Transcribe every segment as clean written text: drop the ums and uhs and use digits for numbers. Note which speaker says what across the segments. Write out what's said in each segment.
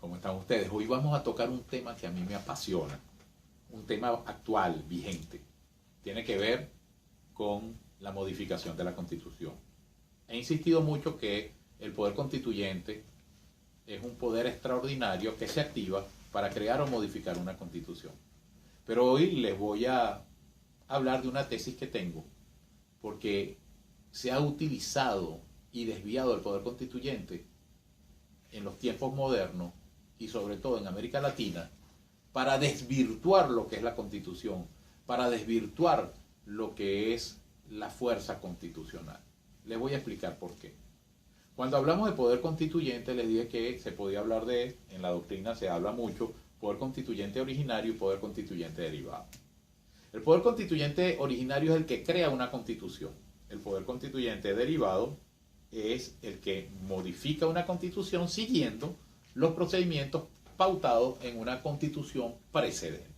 Speaker 1: ¿Cómo están ustedes? Hoy vamos a tocar un tema que a mí me apasiona, un tema actual, vigente. Tiene que ver con la modificación de la Constitución. He insistido mucho que el poder constituyente es un poder extraordinario que se activa para crear o modificar una Constitución. Pero hoy les voy a hablar de una tesis que tengo, porque se ha utilizado y desviado el poder constituyente en los tiempos modernos y sobre todo en América Latina para desvirtuar lo que es la Constitución, para desvirtuar lo que es la fuerza constitucional. Les voy a explicar por qué. Cuando hablamos de poder constituyente, les dije que se podía hablar de, en la doctrina se habla mucho, poder constituyente originario y poder constituyente derivado. El poder constituyente originario es el que crea una constitución. El poder constituyente derivado es el que modifica una constitución siguiendo los procedimientos pautados en una constitución precedente.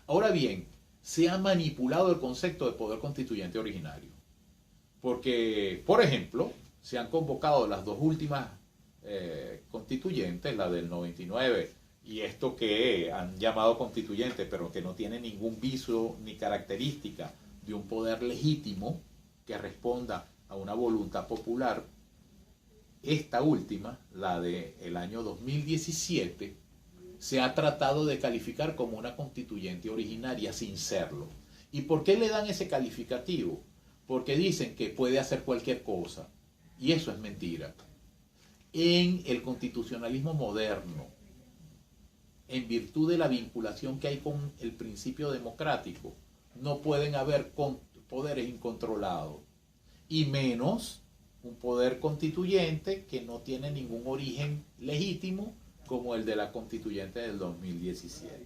Speaker 1: Ahora bien, se ha manipulado el concepto de poder constituyente originario. Porque, por ejemplo, se han convocado las dos últimas constituyentes, la del 99 y esto que han llamado constituyente, pero que no tiene ningún viso ni característica de un poder legítimo que responda a una voluntad popular. Esta última, la del año 2017, se ha tratado de calificar como una constituyente originaria sin serlo. ¿Y por qué le dan ese calificativo? Porque dicen que puede hacer cualquier cosa. Y eso es mentira. En el constitucionalismo moderno, en virtud de la vinculación que hay con el principio democrático, no pueden haber poderes incontrolados. Y menos un poder constituyente que no tiene ningún origen legítimo como el de la constituyente del 2017.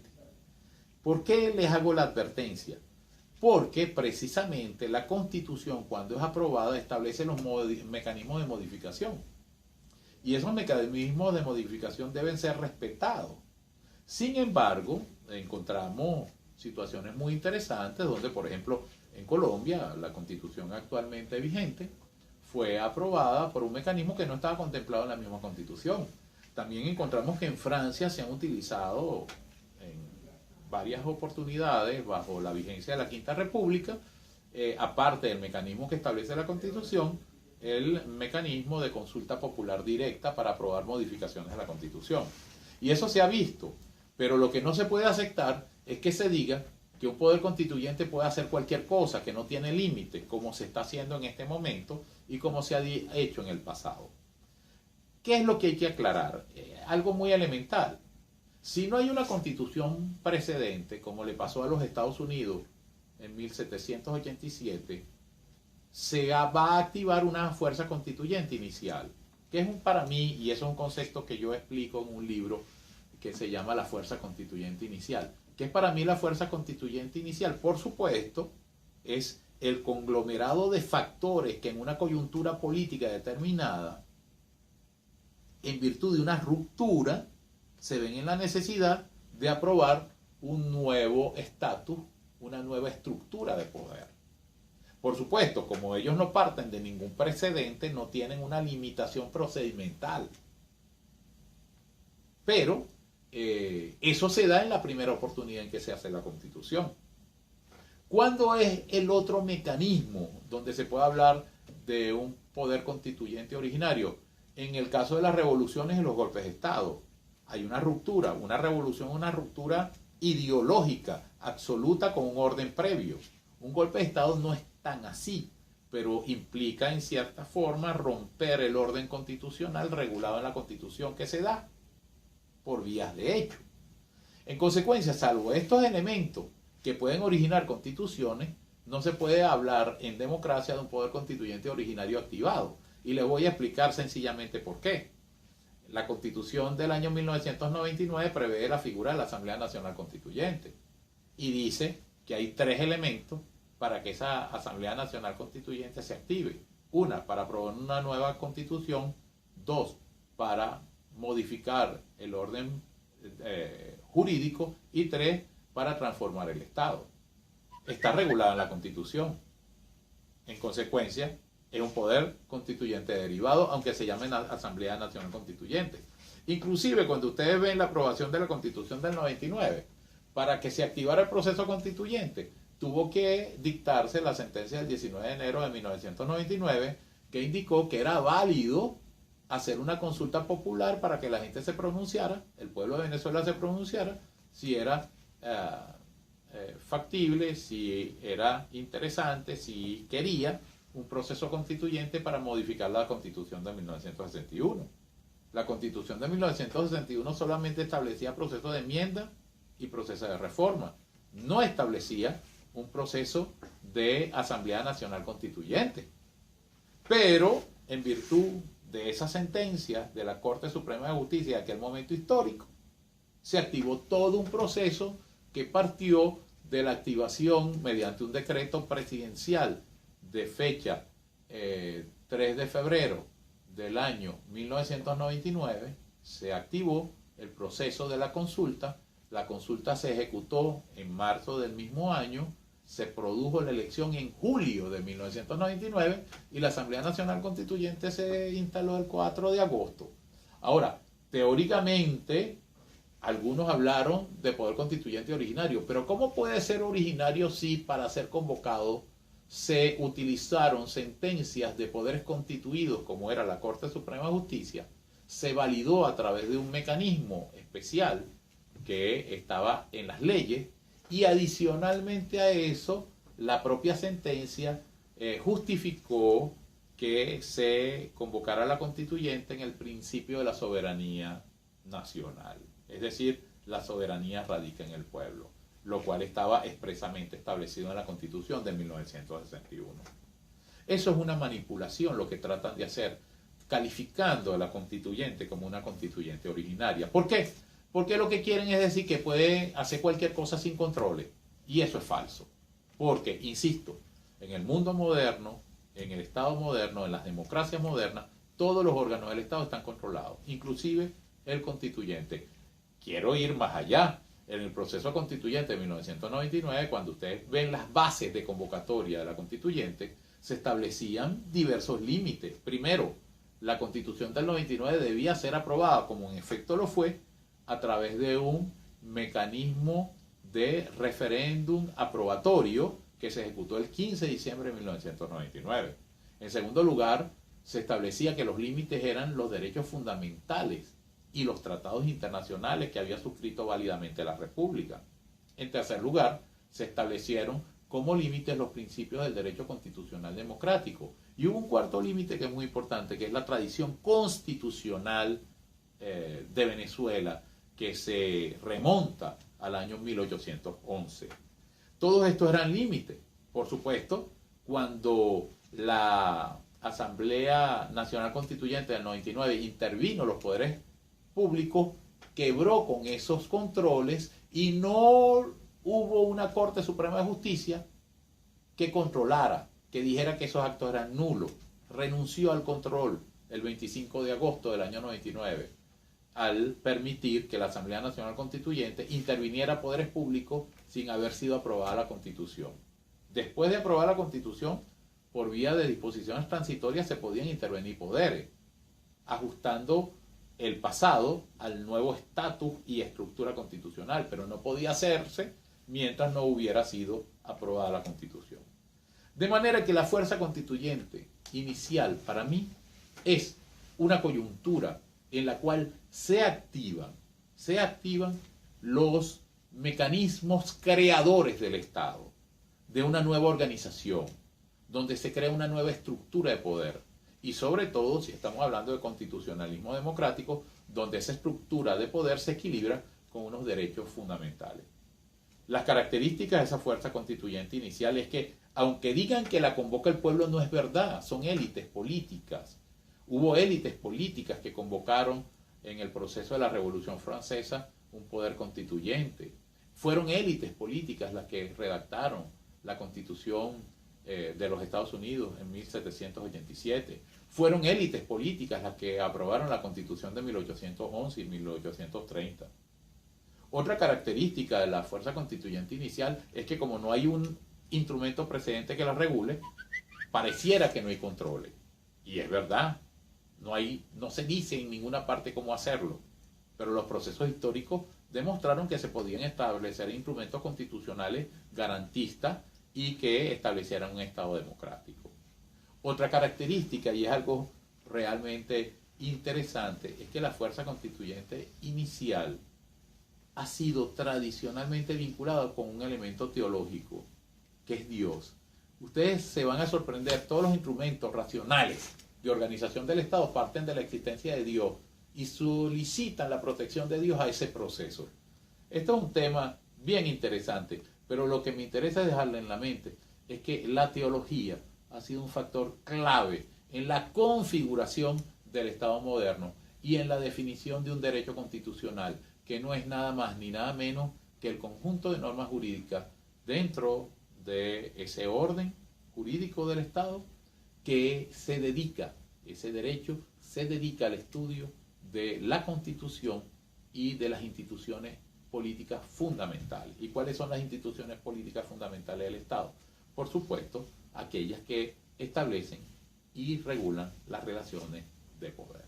Speaker 1: ¿Por qué les hago la advertencia? Porque precisamente la Constitución, cuando es aprobada, establece los mecanismos de modificación. Y esos mecanismos de modificación deben ser respetados. Sin embargo, encontramos situaciones muy interesantes donde, por ejemplo, en Colombia, la Constitución actualmente vigente fue aprobada por un mecanismo que no estaba contemplado en la misma Constitución. También encontramos que en Francia se han utilizado en varias oportunidades bajo la vigencia de la Quinta República, aparte del mecanismo que establece la Constitución, el mecanismo de consulta popular directa para aprobar modificaciones de la Constitución. Y eso se ha visto, pero lo que no se puede aceptar es que se diga que un poder constituyente puede hacer cualquier cosa, que no tiene límite, como se está haciendo en este momento y como se ha hecho en el pasado. ¿Qué es lo que hay que aclarar? Algo muy elemental. Si no hay una constitución precedente, como le pasó a los Estados Unidos en 1787, se va a activar una fuerza constituyente inicial, que es para mí, y eso es un concepto que yo explico en un libro que se llama la fuerza constituyente inicial. ¿Qué es para mí la fuerza constituyente inicial? Por supuesto, es el conglomerado de factores que en una coyuntura política determinada, en virtud de una ruptura, se ven en la necesidad de aprobar un nuevo estatus, una nueva estructura de poder. Por supuesto, como ellos no parten de ningún precedente, no tienen una limitación procedimental. Pero eso se da en la primera oportunidad en que se hace la Constitución. ¿Cuándo es el otro mecanismo donde se puede hablar de un poder constituyente originario? En el caso de las revoluciones y los golpes de Estado. Hay una ruptura, una revolución, una ruptura ideológica absoluta con un orden previo. Un golpe de Estado no es tan así, pero implica en cierta forma romper el orden constitucional regulado en la Constitución que se da por vías de hecho. En consecuencia, salvo estos elementos que pueden originar constituciones, no se puede hablar en democracia de un poder constituyente originario activado. Y les voy a explicar sencillamente por qué. La Constitución del año 1999 prevé la figura de la Asamblea Nacional Constituyente y dice que hay tres elementos para que esa Asamblea Nacional Constituyente se active. Una, para aprobar una nueva Constitución. Dos, para modificar el orden jurídico. Y tres, para transformar el Estado. Está regulada en la Constitución. En consecuencia, es un poder constituyente derivado, aunque se llame Asamblea Nacional Constituyente. Inclusive cuando ustedes ven la aprobación de la Constitución del 99, para que se activara el proceso constituyente, tuvo que dictarse la sentencia del 19 de enero de 1999, que indicó que era válido hacer una consulta popular para que la gente se pronunciara, el pueblo de Venezuela se pronunciara, si era factible, si era interesante, si quería un proceso constituyente para modificar la Constitución de 1961. La Constitución de 1961 solamente establecía procesos de enmienda y procesos de reforma. No establecía un proceso de Asamblea Nacional Constituyente. Pero, en virtud de esa sentencia de la Corte Suprema de Justicia de aquel momento histórico, se activó todo un proceso que partió de la activación mediante un decreto presidencial de fecha 3 de febrero del año 1999, se activó el proceso de la consulta se ejecutó en marzo del mismo año, se produjo la elección en julio de 1999 y la Asamblea Nacional Constituyente se instaló el 4 de agosto. Ahora, teóricamente, algunos hablaron de poder constituyente originario, pero ¿cómo puede ser originario si para ser convocado se utilizaron sentencias de poderes constituidos, como era la Corte Suprema de Justicia, se validó a través de un mecanismo especial que estaba en las leyes, y adicionalmente a eso, la propia sentencia justificó que se convocara a la constituyente en el principio de la soberanía nacional? Es decir, la soberanía radica en el pueblo, lo cual estaba expresamente establecido en la Constitución de 1961. Eso es una manipulación, lo que tratan de hacer, calificando a la constituyente como una constituyente originaria. ¿Por qué? Porque lo que quieren es decir que puede hacer cualquier cosa sin controles. Y eso es falso. Porque, insisto, en el mundo moderno, en el Estado moderno, en las democracias modernas, todos los órganos del Estado están controlados, inclusive el constituyente. Quiero ir más allá. En el proceso constituyente de 1999, cuando ustedes ven las bases de convocatoria de la constituyente, se establecían diversos límites. Primero, la Constitución del 99 debía ser aprobada, como en efecto lo fue, a través de un mecanismo de referéndum aprobatorio que se ejecutó el 15 de diciembre de 1999. En segundo lugar, se establecía que los límites eran los derechos fundamentales y los tratados internacionales que había suscrito válidamente la República. En tercer lugar, se establecieron como límites los principios del derecho constitucional democrático. Y hubo un cuarto límite que es muy importante, que es la tradición constitucional de Venezuela, que se remonta al año 1811. Todos estos eran límites. Por supuesto, cuando la Asamblea Nacional Constituyente del 99 intervino los poderes públicos, quebró con esos controles y no hubo una Corte Suprema de Justicia que controlara, que dijera que esos actos eran nulos. Renunció al control el 25 de agosto del año 99 al permitir que la Asamblea Nacional Constituyente interviniera a poderes públicos sin haber sido aprobada la Constitución. Después de aprobar la Constitución, por vía de disposiciones transitorias se podían intervenir poderes, ajustando el pasado al nuevo estatus y estructura constitucional, pero no podía hacerse mientras no hubiera sido aprobada la Constitución. De manera que la fuerza constituyente inicial para mí es una coyuntura en la cual se activan los mecanismos creadores del Estado, de una nueva organización, donde se crea una nueva estructura de poder, y sobre todo, si estamos hablando de constitucionalismo democrático, donde esa estructura de poder se equilibra con unos derechos fundamentales. Las características de esa fuerza constituyente inicial es que, aunque digan que la convoca el pueblo, no es verdad, son élites políticas. Hubo élites políticas que convocaron en el proceso de la Revolución Francesa un poder constituyente. Fueron élites políticas las que redactaron la Constitución de los Estados Unidos en 1787. Fueron élites políticas las que aprobaron la Constitución de 1811 y 1830. Otra característica de la fuerza constituyente inicial es que, como no hay un instrumento precedente que la regule, pareciera que no hay controles. Y es verdad, no se dice en ninguna parte cómo hacerlo. pero los procesos históricos demostraron que se podían establecer instrumentos constitucionales garantistas y que establecieran un Estado democrático. Otra característica, y es algo realmente interesante, es que la fuerza constituyente inicial ha sido tradicionalmente vinculada con un elemento teológico, que es Dios. Ustedes se van a sorprender, todos los instrumentos racionales de organización del Estado parten de la existencia de Dios y solicitan la protección de Dios a ese proceso. Esto es un tema bien interesante, pero lo que me interesa dejarle en la mente es que la teología ha sido un factor clave en la configuración del Estado moderno y en la definición de un derecho constitucional, que no es nada más ni nada menos que el conjunto de normas jurídicas dentro de ese orden jurídico del Estado que se dedica, ese derecho se dedica al estudio de la Constitución y de las instituciones políticas fundamentales. ¿Y cuáles son las instituciones políticas fundamentales del Estado? Por supuesto, aquellas que establecen y regulan las relaciones de poder.